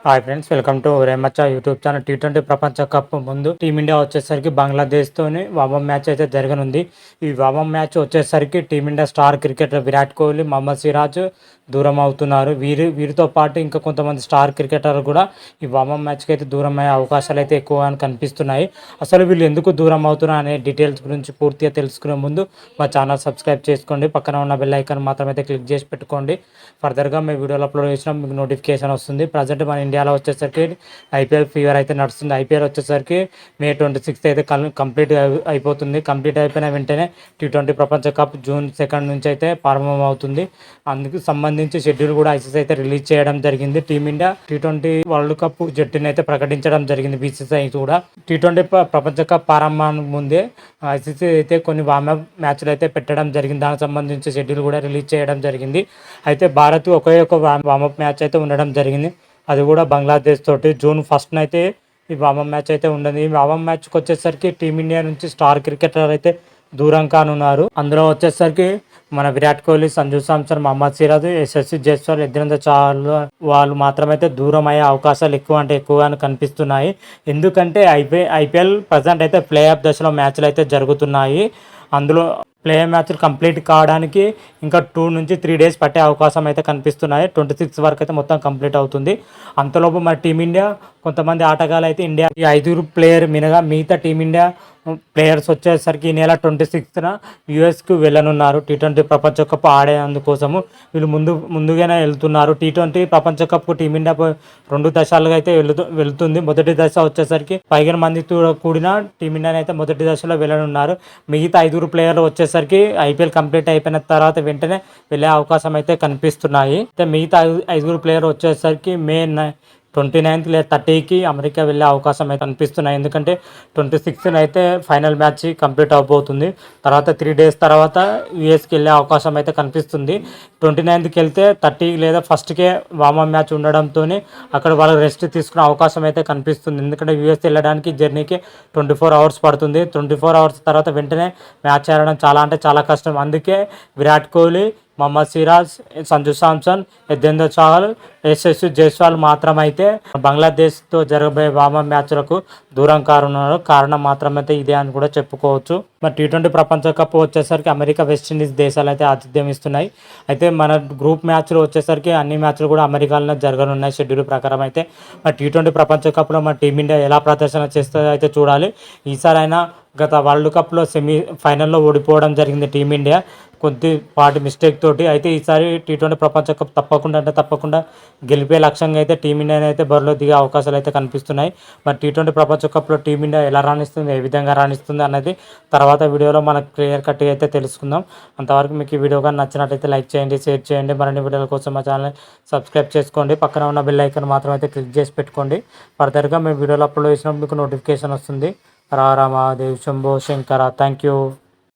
Hi friends, welcome to Remacha YouTube channel. T20 ప్రపంచ cup ముందు Team India వచ్చేసరికి బంగ్లాదేశ్తోని వామం మ్యాచ్ అయితే జరగనుంది. ఈ వామం మ్యాచ్ వచ్చేసరికి Team India star cricketer Virat Kohli, Mohammed Siraj దూరం అవుతున్నారు. వీరితో పాటు ఇంకా కొంతమంది స్టార్ క్రికెటర్లు కూడా ఈ వామం మ్యాచ్కి అయితే దూరం అయ్యే అవకాశాలు అయితే ఎక్కువగా కనిపిస్తున్నాయి. అసలు వీళ్ళు ఎందుకు దూరం అవుతున్నారు అనే డీటెయిల్స్ గురించి పూర్తిగా తెలుసుకునే ముందు మా ఛానల్ సబ్స్క్రైబ్ చేసుకోండి. పక్కన ఉన్న బెల్ ఐకాన్ మాత్రం అయితే క్లిక్ చేసి పెట్టుకోండి. ఫర్దర్గా మేము వీడియోలు అప్లోడ్ చేసినా మీకు నోటిఫికేషన్ వస్తుంది. ప్రజెంట్ మన ఇండియాలో వచ్చేసరికి ఐపీఎల్ ఫీవర్ అయితే నడుస్తుంది. ఐపీఎల్ వచ్చేసరికి May 26 అయితే కంప్లీట్ అయిపోతుంది. కంప్లీట్ అయిపోయిన వెంటనే టీ20 ప్రపంచ కప్ June 2 నుంచి అయితే ప్రారంభం అవుతుంది. అందుకు సంబంధించి షెడ్యూల్ కూడా ఐసీసీ అయితే రిలీజ్ చేయడం జరిగింది. టీమిండియా టీ20 వరల్డ్ కప్ జట్టుని అయితే ప్రకటించడం జరిగింది. బీసీసీఐ కూడా టీ20 ప్రపంచ కప్ ప్రారంభానికి ముందే ఐసీసీ అయితే కొన్ని వార్మప్ మ్యాచ్లు అయితే పెట్టడం జరిగింది. దానికి సంబంధించి షెడ్యూల్ కూడా రిలీజ్ చేయడం జరిగింది. అయితే భారత్ ఒకే ఒక వార్మప్ మ్యాచ్ అయితే ఉండడం జరిగింది. అది కూడా బంగ్లాదేశ్ తోటి June 1 అయితే ఈ వామం మ్యాచ్ అయితే ఉండదు. ఈ వామం మ్యాచ్కి వచ్చేసరికి టీమిండియా నుంచి స్టార్ క్రికెటర్ అయితే దూరం కానున్నారు. అందులో వచ్చేసరికి మన విరాట్ కోహ్లీ, సంజు శాంసన్, మహమ్మద్ సిరాజ్, యశస్వి జైస్వాల్, యుజ్వేంద్ర చహల్ వాళ్ళు మాత్రమైతే దూరం అయ్యే అవకాశాలు ఎక్కువగా కనిపిస్తున్నాయి. ఎందుకంటే ఐపీఎల్ ప్రజెంట్ అయితే ప్లే ఆఫ్ దశలో మ్యాచ్లు అయితే జరుగుతున్నాయి. అందులో ప్లే మ్యాచ్లు కంప్లీట్ కావడానికి ఇంకా 2 నుంచి 3 డేస్ పట్టే అవకాశం అయితే కనిపిస్తున్నాయి. 26 వరకు అయితే మొత్తం కంప్లీట్ అవుతుంది. అంతలోపు మన టీమిండియా కొంతమంది ఆటగాళ్ళు అయితే ఇండియా ఈ 5 ప్లేయర్ మిగతా టీమిండియా ప్లేయర్స్ వచ్చేసరికి ఈ నెల 26న యూఎస్కి వెళ్ళనున్నారు. టీ20 ప్రపంచ కప్ ఆడేందుకోసము వీళ్ళు ముందుగానే వెళ్తున్నారు. టీ20 ప్రపంచ కప్ టీమిండియా 2 దశలుగా అయితే వెళ్తుంది. మొదటి దశ వచ్చేసరికి 15 మందితో కూడిన టీమిండియాని అయితే మొదటి దశలో వెళ్ళనున్నారు. మిగతా 5 ప్లేయర్లు వచ్చేసరికి ఐపీఎల్ కంప్లీట్ అయిపోయిన తర్వాత వెంటనే వెళ్ళే అవకాశం అయితే కనిపిస్తున్నాయి. అయితే మిగతా 5 ప్లేయర్ వచ్చేసరికి May 29th లేదా 30కి అమెరికా వెళ్ళే అవకాశం అయితే కనిపిస్తున్నాయి. ఎందుకంటే 26న అయితే ఫైనల్ మ్యాచ్ కంప్లీట్ అవబోతుంది. తర్వాత 3 డేస్ తర్వాత యూఎస్కి వెళ్ళే అవకాశం అయితే కనిపిస్తుంది. 29కి వెళ్తే 30 లేదా 1స్ట్కే వామం మ్యాచ్ ఉండడంతో అక్కడ వాళ్ళు రెస్ట్ తీసుకునే అవకాశం అయితే కనిపిస్తుంది. ఎందుకంటే యూఎస్ వెళ్ళడానికి జర్నీకి 24 hours పడుతుంది. 24 hours తర్వాత వెంటనే మ్యాచ్ ఆడడం చాలా కష్టం. అందుకే విరాట్ కోహ్లీ, మహమ్మద్ సిరాజ్, సంజు శాంసన్, యుజ్వేంద్ర చహల్, యశస్వి జైస్వాల్ మాత్రమైతే బంగ్లాదేశ్తో జరగబోయే వామం మ్యాచ్లకు దూరం కానున్నారు. కారణం మాత్రమైతే ఇదే అని కూడా చెప్పుకోవచ్చు. మరి టీ20 ప్రపంచ కప్ వచ్చేసరికి అమెరికా, వెస్టిండీస్ దేశాలు అయితే ఆతిథ్యం ఇస్తున్నాయి. అయితే మన గ్రూప్ మ్యాచ్లు వచ్చేసరికి అన్ని మ్యాచ్లు కూడా అమెరికాలోనే జరగనున్నాయి షెడ్యూల్ ప్రకారం. అయితే మరి టీ20 ప్రపంచ కప్లో మన టీమిండియా ఎలా ప్రదర్శన చేస్తుందో అయితే చూడాలి. ఈసారి అయినా గత వరల్డ్ కప్లో ఫైనల్లో ఓడిపోవడం జరిగింది టీమిండియా కొద్దిపాటి మిస్టేక్ తోటి. అయితే ఈసారి టీ20 ప్రపంచ కప్ తప్పకుండా గెలిపే లక్ష్యంగా అయితే టీమిండియాని అయితే బరిలో దిగే అవకాశాలు అయితే కనిపిస్తున్నాయి. మరి టీ20 ప్రపంచ కప్లో టీమిండియా ఎలా రాణిస్తుంది, ఏ విధంగా రాణిస్తుంది అన్నది తర్వాత వీడియోలో మనకు క్లియర్ కట్గా అయితే తెలుసుకుందాం. అంతవరకు మీకు ఈ వీడియో కానీ నచ్చినట్లయితే లైక్ చేయండి, షేర్ చేయండి. మరిన్ని వీడియోల కోసం మా ఛానల్ సబ్స్క్రైబ్ చేసుకోండి. పక్కన ఉన్న బెల్ ఐకాన్ మాత్రం అయితే క్లిక్ చేసి పెట్టుకోండి. ఫర్దర్గా మేము వీడియోలో అప్లోడ్ చేసినప్పుడు మీకు నోటిఫికేషన్ వస్తుంది. రామ దేవ్ శంభో శంకర. Thank you.